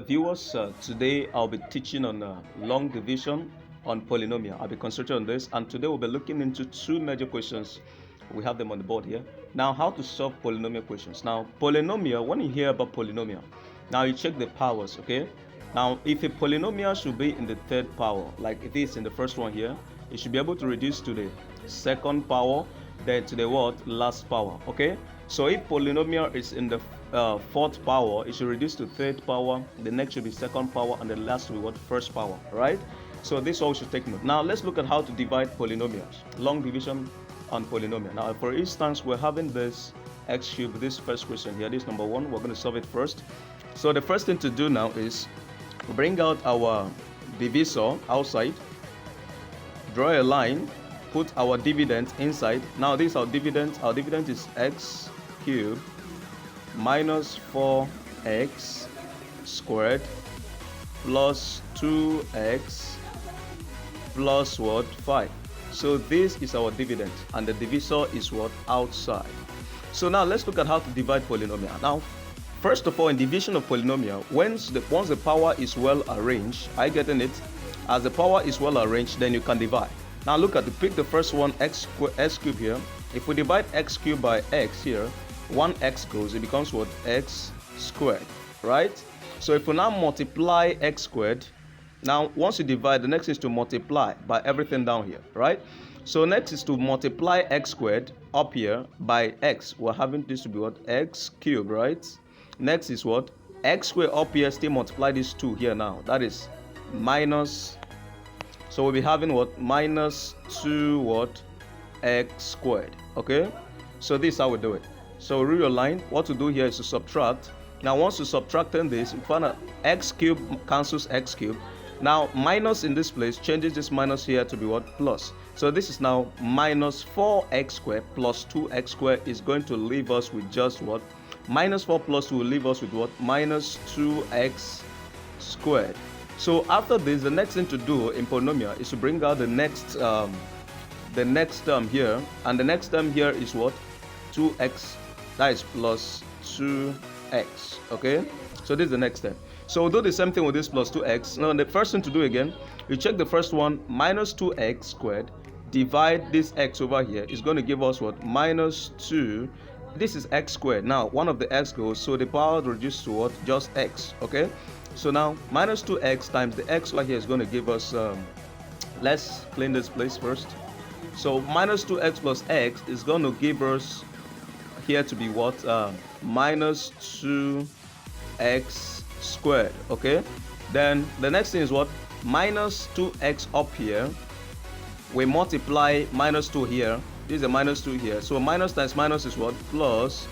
viewers, today I'll be teaching on long division on polynomial. I'll be concentrating on this, and today we'll be looking into two major questions. We have them on the board here. Now, how to solve polynomial questions. Now, polynomial, when you hear about polynomial, now you check the powers, okay? Now, if a polynomial should be in the third power, like it is in the first one here, it should be able to reduce to the second power, then to the what? Last power, okay? So if polynomial is in the fourth power, it should reduce to third power, the next should be second power, and the last will be what? First power, right? So this all should take note. Now let's look at how to divide polynomials. Long division on polynomial. Now for instance, we're having this x cubed, this first question here, this number one, we're going to solve it first. So the first thing to do now is bring out our divisor outside, draw a line, put our dividend inside. Now this is our dividend. Our dividend is x cubed minus 4x squared plus 2x plus what? 5. So this is our dividend, and the divisor is what? Outside. So now let's look at how to divide polynomial. Now, first of all, in division of polynomial, once the power is well arranged, I getting it? As the power is well arranged, then you can divide. Now look at pick the first one, x cubed here. If we divide x cubed by x here, 1x goes, it becomes what? X squared, right? So if we now multiply x squared, now once you divide, the next is to multiply by everything down here, right? So next is to multiply x squared up here by x. We're having this to be what? X cubed, right? Next is what? X squared up here, still multiply these two here now. That is minus, so we'll be having what? Minus 2 what? X squared, okay? So this is how we do it. So read your line. What to do here is to subtract. Now once you subtracting this, you find out x cubed cancels x cubed. Now minus in this place changes this minus here to be what? Plus. So this is now minus 4x squared plus 2x squared is going to leave us with just what? Minus 4 plus 2 will leave us with what? Minus 2x squared. So after this, the next thing to do in polynomial is to bring out the next term here, and the next term here is what? 2x, that is plus 2x, okay? So this is the next step. So we'll do the same thing with this plus 2x. Now the first thing to do again, you check the first one, minus 2x squared, divide this x over here, is going to give us what? Minus 2. This is x squared. Now one of the x goes, so the power reduced to what? Just x, okay? So now minus 2x times the x right here is going to give us, let's clean this place first. So minus 2x plus x is going to give us here to be what? Minus 2x squared, okay? Then the next thing is what? Minus 2x up here, we multiply minus 2 here. This is a minus 2 here. So minus times minus is what? Plus.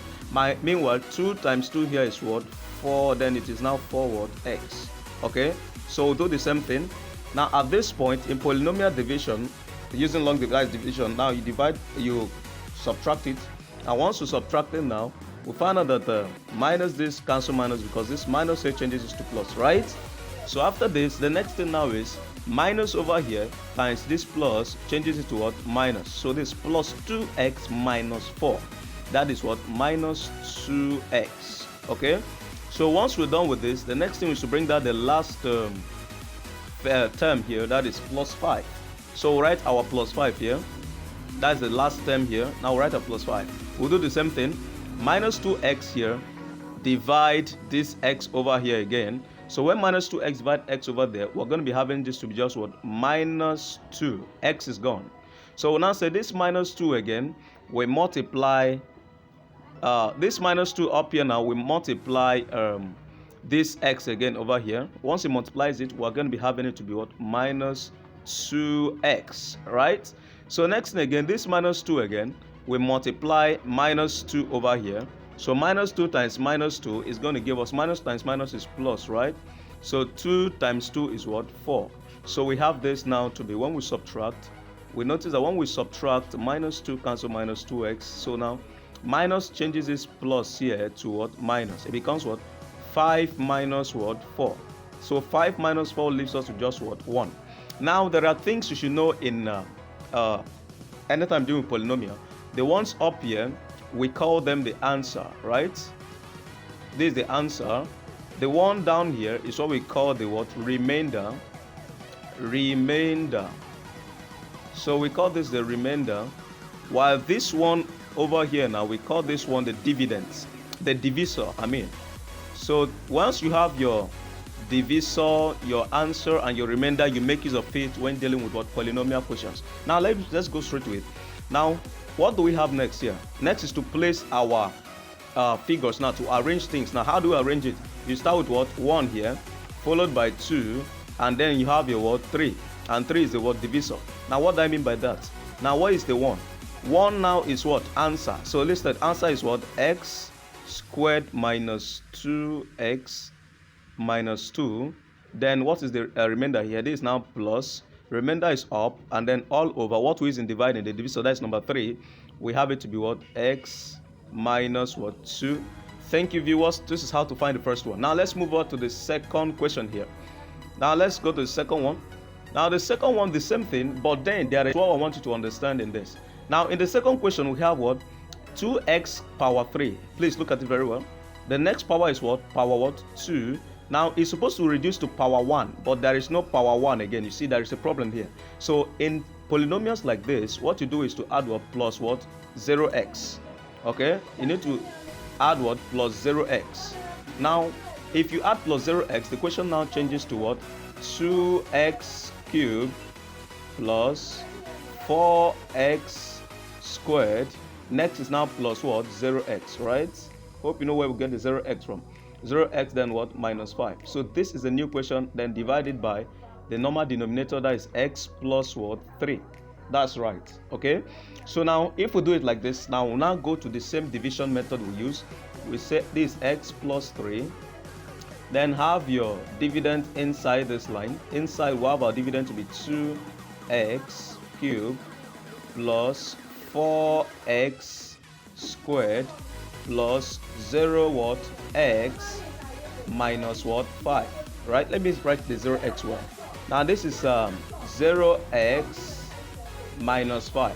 Meanwhile, 2 times 2 here is what? 4. Then it is now 4 what? X, okay? So we'll do the same thing. Now at this point in polynomial division, using long division, now you subtract it, and once you subtract it now, we find out that minus this cancel minus, because this minus here changes it to plus, right? So after this, the next thing now is minus over here times this plus changes it to what? Minus. So this plus 2x minus 4, that is what? Minus 2x, okay? So once we're done with this, the next thing is to bring down the last term here, that is plus 5. So we'll write our plus 5 here. That's the last term here. Now we'll write a plus 5. We'll do the same thing. Minus 2x here, divide this x over here again. So when minus 2x divide x over there, we're going to be having this to be just what? Minus 2. X is gone. So we'll now say this minus 2 again, we multiply this minus 2 up here. Now we multiply this x again over here. Once it multiplies it, we're going to be having it to be what? Minus 2x, right? So next thing again, this minus 2 again, we multiply minus 2 over here. So minus 2 times minus 2 is going to give us minus times minus is plus, right? So 2 times 2 is what? 4. So we have this now to be, when we subtract, we notice that when we subtract, minus 2 cancel minus 2x. So now minus changes this plus here to what? Minus. It becomes what? 5 minus what? 4. So 5 minus 4 leaves us with just what? 1. Now there are things you should know in anytime doing polynomial. The ones up here, we call them the answer, right? This is the answer. The one down here is what we call the what? Remainder. Remainder. So we call this the remainder, while this one over here now, we call this one the dividends, the divisor, I mean. So once you have your divisor, your answer, and your remainder, you make use of it when dealing with what? Polynomial questions. Now let's go straight to it. Now, what do we have next here? Next is to place our figures now, to arrange things. Now, how do we arrange it? You start with what? 1 here, followed by 2, and then you have your what? 3. And 3 is the what? Divisor. Now, what do I mean by that? Now, what is the 1? 1 now is what? Answer. So listed answer is what? X squared minus 2x minus 2. Then what is the remainder here? This is now plus. Remainder is up, and then all over what is in dividing the divisor, that's number 3. We have it to be what? X minus what? 2. Thank you, viewers. This is how to find the first one. Now let's move on to the second question here. Now let's go to the second one. Now the second one, the same thing, but then there is what I want you to understand in this. Now in the second question, we have what? 2x power 3. Please look at it very well. The next power is what? Power what? 2. Now it's supposed to reduce to power 1, but there is no power 1 again. You see, there is a problem here. So in polynomials like this, what you do is to add what? Plus what? 0x. Okay? You need to add what? Plus 0x. Now, if you add plus 0x, the question now changes to what? 2x cubed plus 4x squared. Next is now plus what? 0x, right? Hope you know where we get the 0x from. 0x then what? Minus 5. So this is a new question, then divided by the normal denominator, that is x plus what? 3. That's right. Okay, so now if we do it like this, now we'll now go to the same division method we use. We say this x plus 3, then have your dividend inside this line. Inside we have our dividend to be 2x cubed plus 4x squared plus 0 what? X minus what? 5. Right, let me write the 0x one. Now this is 0x minus 5.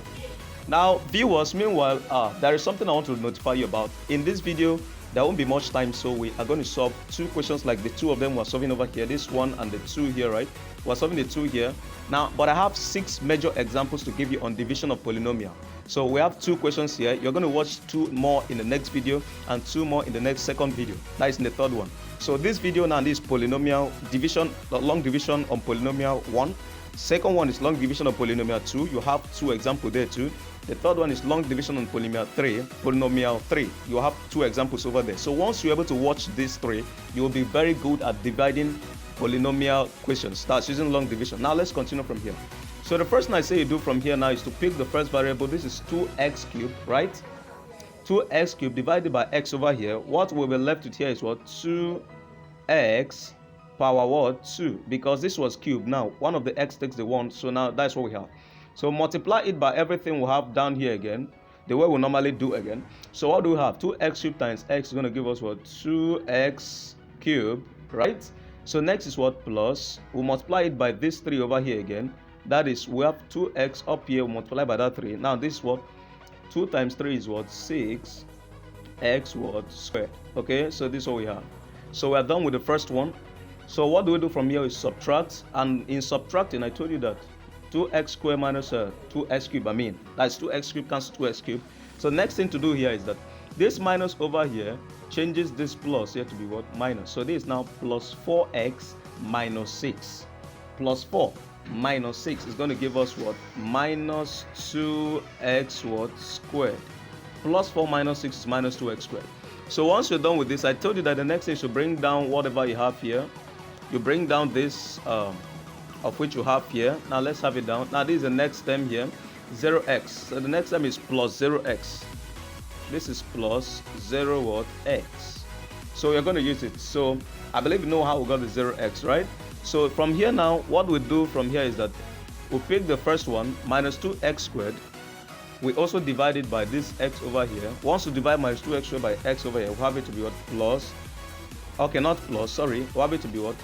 Now viewers, meanwhile, there is something I want to notify you about. In this video there won't be much time, so we are going to solve 2 questions like the 2 of them we're solving over here, this one and the 2 here, right? We're solving the 2 here now, but I have 6 major examples to give you on division of polynomial. So we have 2 questions here. You're going to watch 2 more in the next video and 2 more in the next second video, that is in the third one. So this video now is polynomial division, long division on polynomial 1. Second one is long division of polynomial 2. You have 2 examples there too. The third one is long division on polynomial 3. You have 2 examples over there. So once you're able to watch these 3, you will be very good at dividing polynomial questions. That's using long division. Now let's continue from here. So the first thing I say you do from here now is to pick the first variable. This is 2x cubed, right? 2x cubed divided by x over here. What will be left with here is what? 2x power what? 2, because this was cubed. Now one of the x takes the 1, so now that's what we have. So multiply it by everything we have down here again, the way we normally do again. So what do we have? 2x cubed times x is going to give us what? 2x cubed, right? So next is what? Plus. We'll multiply it by this 3 over here again. That is, we have 2x up here, we'll multiply by that 3. Now this is what? 2 times 3 is what? 6x what? Squared. Okay, so this is what we have. So we are done with the first one. So what do we do from here is subtract, and in subtracting I told you that 2x squared minus 2x cubed, that's 2x cubed cancels 2x cubed. So next thing to do here is that this minus over here changes this plus here to be what? Minus. So this is now plus 4x minus 6. Plus 4 minus 6 is going to give us what? Minus 2x what? Squared. Plus 4 minus 6 is minus 2x squared. So once you're done with this, I told you that the next thing is to bring down whatever you have here. You bring down this of which you have here. Now let's have it down. Now this is the next term here, 0x. So the next term is plus 0x. This is plus 0 what? X. So you're going to use it. So I believe you know how we got the 0x, right? So from here now, what we do from here is that we pick the first one, minus 2x squared. We also divide it by this x over here. Once we divide minus 2x squared by x over here, we have it to be what? Plus. Okay, not plus, sorry. We have it to be what?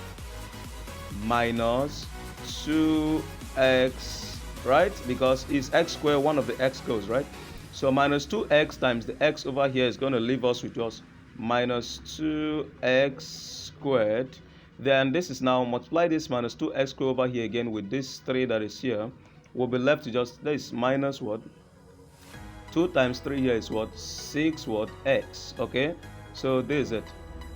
Minus 2x, right? Because it's x squared, one of the x goes, right? So minus 2x times the x over here is going to leave us with just minus 2x squared. Then this is now multiply this minus 2x squared over here again with this 3 that is here. We'll be left to just, this minus what? 2 times 3 here is what? 6 what? X. Okay, so this is it.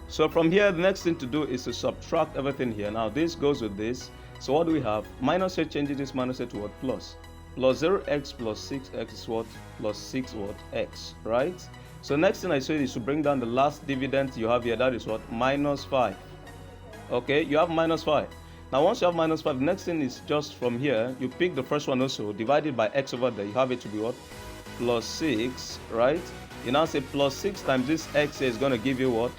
So from here, the next thing to do is to subtract everything here. Now this goes with this. So what do we have? Minus here changes this minus here to what? Plus. Plus 0x plus 6x is what? Plus 6 what? X, right? So next thing I said is to bring down the last dividend you have here. That is what? Minus 5. Okay, you have minus 5. Now once you have minus 5, the next thing is just from here, you pick the first one also, divided by x over there. You have it to be what? Plus 6, right? You now say plus 6 times this x here is going to give you what?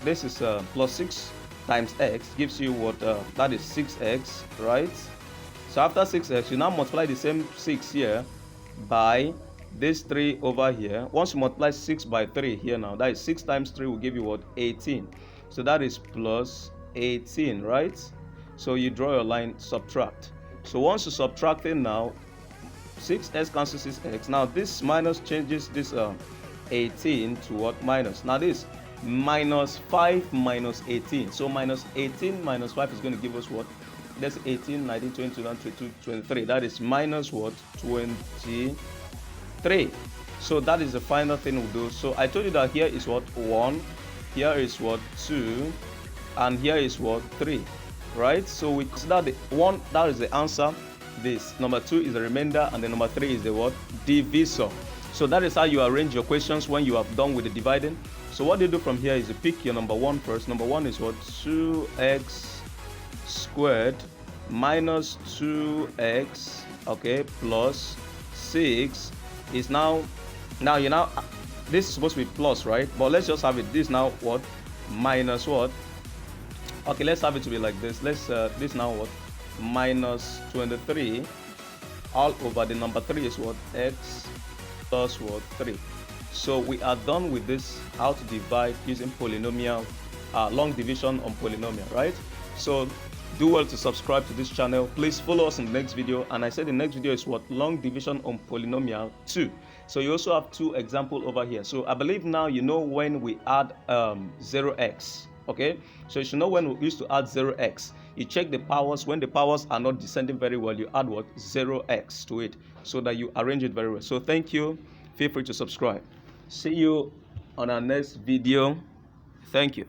This is plus 6 times x gives you what? That is 6x, right? So after 6x, you now multiply the same 6 here by this 3 over here. Once you multiply 6 by 3 here now, that is 6 times 3 will give you what? 18. So that is plus 18, right? So you draw your line, subtract. So once you subtract it now, 6x cancels 6x. Now this minus changes this 18 to what? Minus. Now this minus 5 minus 18. So minus 18 minus 5 is going to give us what? That's 18, 19, 20, 21, 22, 23. That is minus what? 23. So that is the final thing we'll do. So I told you that here is what? 1. Here is what? 2. And here is what? 3. Right? So we consider the 1, that is the answer. This number 2 is the remainder, and the number 3 is the what? Divisor. So that is how you arrange your questions when you have done with the dividing. So what you do from here is you pick your number 1 first. Number 1 is what? 2x squared minus 2x, okay, plus 6 is now you know this is supposed to be plus, right? But let's just have it, this now what? Minus what? Okay, let's have it to be like this. Let's this now what? Minus 23 all over the number 3 is what? X plus what? 3. So we are done with this, how to divide using polynomial, long division on polynomial, right? So do well to subscribe to this channel. Please follow us in the next video. And I said the next video is what? Long division on polynomial 2. So you also have 2 examples over here. So I believe now you know when we add 0x. Okay, so you should know when we used to add 0x. You check the powers. When the powers are not descending very well, you add what? 0x to it, so that you arrange it very well. So thank you. Feel free to subscribe. See you on our next video. Thank you.